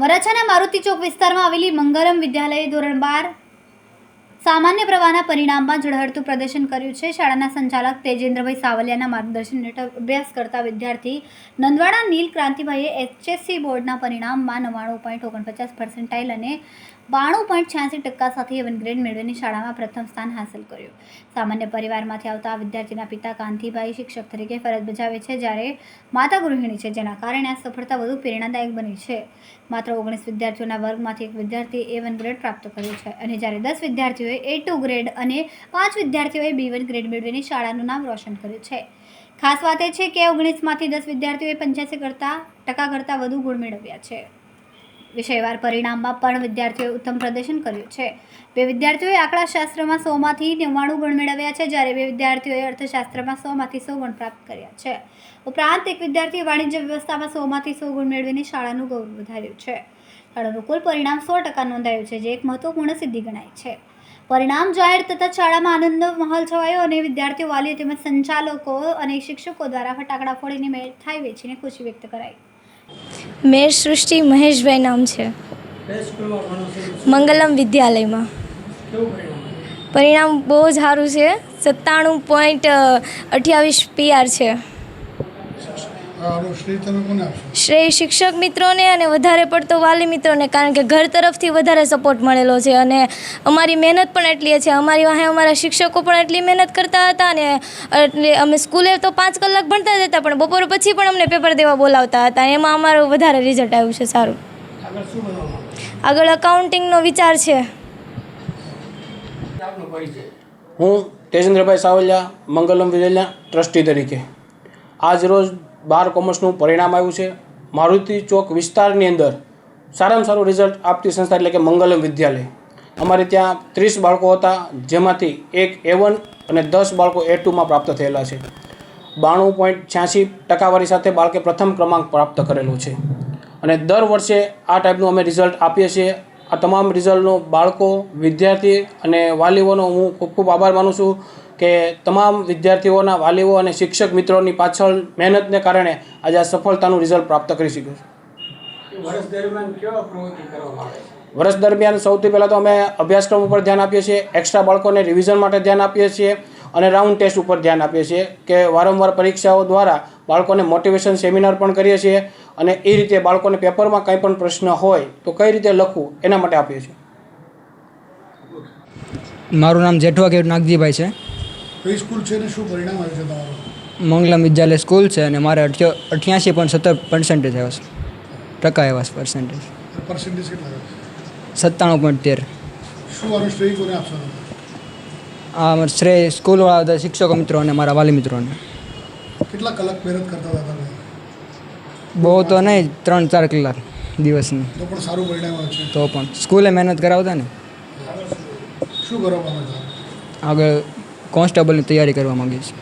વરાછાના મારુતિ ચોક વિસ્તારમાં આવેલી મંગલમ વિદ્યાલયે ધોરણ 12 સામાન્ય પ્રવાહના પરિણામમાં ઝળહળતું પ્રદર્શન કર્યું છે. શાળાના સંચાલક તેજેન્દ્રભાઈ સાવલિયાના માર્ગદર્શન હેઠળ અભ્યાસ કરતા વિદ્યાર્થી નંદવાડા નીલ ક્રાંતિભાઈએ એચએસસી બોર્ડના પરિણામમાં 99.49% અને 92.86% સાથે A1 ગ્રેડ મેળવીને શાળામાં પ્રથમ સ્થાન હાંસલ કર્યું. સામાન્ય પરિવારમાંથી આવતા આ વિદ્યાર્થીના પિતા કાંતિભાઈ શિક્ષક તરીકે ફરજ બજાવે છે, જ્યારે માતા ગૃહિણી છે, જેના કારણે આ સફળતા વધુ પ્રેરણાદાયક બની છે. માત્ર 19 વિદ્યાર્થીઓના વર્ગમાંથી એક વિદ્યાર્થીએ A1 ગ્રેડ પ્રાપ્ત કર્યું છે અને જ્યારે 10 વિદ્યાર્થીઓએ A2 ગ્રેડ અને 5 વિદ્યાર્થીઓએ B1 ગ્રેડ મેળવીને શાળાનું નામ રોશન કર્યું છે. ખાસ વાત એ છે કે 19માંથી 10 વિદ્યાર્થીઓએ 85% કરતાં વધુ ગુણ મેળવ્યા છે. વિષયવાર પરિણામમાં પણ વિદ્યાર્થીઓએ ઉત્તમ પ્રદર્શન કર્યું છે. 2 વિદ્યાર્થીઓએ આંકડાશાસ્ત્રમાં 100માંથી 99 ગુણ મેળવ્યા છે, જ્યારે 2 વિદ્યાર્થીઓએ અર્થશાસ્ત્રમાં 100માંથી 100 ગુણ પ્રાપ્ત કર્યા છે. ઉપરાંત એક વિદ્યાર્થીએ વાણિજ્ય વ્યવસ્થામાં 100માંથી 100 ગુણ મેળવીને શાળાનું ગૌરવ વધાર્યું છે. શાળાનું કુલ પરિણામ 100% નોંધાયું છે, જે એક મહત્વપૂર્ણ સિદ્ધિ ગણાય છે. પરિણામ જાહેર થતાં શાળામાં આનંદનો માહોલ છવાયો અને વિદ્યાર્થીઓ, વાલીઓ તેમજ સંચાલકો અને શિક્ષકો દ્વારા ફટાકડા ફોડીને મીઠાઈ વેચીને ખુશી વ્યક્ત કરાઈ. મેર સૃષ્ટિ મહેશભાઈ નામ છે. મંગલમ વિદ્યાલયમાં પરિણામ બહુ જ સારું છે. 97.28 PR છે. શ્રેય શિક્ષક મિત્રોને અને વધારે પડતો વાલી મિત્રોને, કારણ કે ઘર તરફથી વધારે સપોર્ટ મળેલો છે અને અમારી મહેનત પણ એટલી છે. અમારી વાહે અમારા શિક્ષકો પણ એટલી મહેનત કરતા હતા અને એટલે અમે સ્કૂલે તો 5 કલાક ભણતા જ હતા, પણ બપોર પછી પણ અમને પેપર દેવા બોલાવતા હતા. એમાં અમારું વધારે રિઝલ્ટ આવ્યું છે સારું. આગળ અકાઉન્ટિંગનો વિચાર છે. હું તેજેન્દ્રભાઈ સાવલિયા, મંગલમ વિદ્યાલયના ટ્રસ્ટી તરીકે આજ રોજ 12 કોમર્સનું પરિણામ આવ્યું છે. મારુતિ ચોક વિસ્તારની અંદર સારામાં સારું રિઝલ્ટ આપતી સંસ્થા એટલે કે મંગલમ વિદ્યાલય. અમારે ત્યાં 30 બાળકો હતા, જેમાંથી એક A1 અને 10 બાળકો A2માં પ્રાપ્ત થયેલા છે. 92.86% સાથે બાળકે પ્રથમ ક્રમાંક પ્રાપ્ત કરેલો છે અને દર વર્ષે આ ટાઈપનું અમે રિઝલ્ટ આપીએ છીએ. આ તમામ રિઝલ્ટનો બાળકો, વિદ્યાર્થી અને વાલીઓનો હું ખૂબ ખૂબ આભાર માનું છું કે તમામ વિદ્યાર્થીઓના, વાલીઓ અને શિક્ષક મિત્રોની પાછળ મહેનતને કારણે આજે આ સફળતાનું રિઝલ્ટ પ્રાપ્ત કરી શક્યું છે. વર્ષ દરમિયાન સૌથી પહેલાં તો અમે અભ્યાસક્રમ ઉપર ધ્યાન આપીએ છીએ, એક્સ્ટ્રા બાળકોને રિવિઝન માટે ધ્યાન આપીએ છીએ અને રાઉન્ડ ટેસ્ટ ઉપર ધ્યાન આપીએ છીએ કે વારંવાર પરીક્ષાઓ દ્વારા બાળકોને મોટિવેશન સેમિનાર પણ કરીએ છીએ અને એ રીતે બાળકોને પેપરમાં કંઈ પણ પ્રશ્ન હોય તો કઈ રીતે લખવું એના માટે આપીએ છીએ. મારું નામ જેઠવા કેટ નાગજીભાઈ છે. કઈ સ્કૂલ છે ને શું પરિણામ આવ્યું છે તમારું? મંગલમ વિદ્યાલય સ્કૂલ છે અને મારે 88.17% આવ્યા છે. ટકા આવ્યા છે પર્સન્ટેજ. પર્સન્ટેજ કેટલા આવ્યા? 97.13. શું આનું શ્રેય કોને આપશો? આ શ્રેય સ્કૂલવાળા બધા શિક્ષકો મિત્રો અને મારા વાલી મિત્રોને. કેટલા કલાક મહેનત કરતા હતા તમે? બહુ તો નહીં, 3-4 કલાક દિવસની. તો પણ સારું પરિણામ આવ્યું છે. તો પણ સ્કૂલે મહેનત કરાવતા ને. શું કરવા માંગો છો? આગળ કોન્સ્ટેબલની તૈયારી કરવા માગીએ છીએ.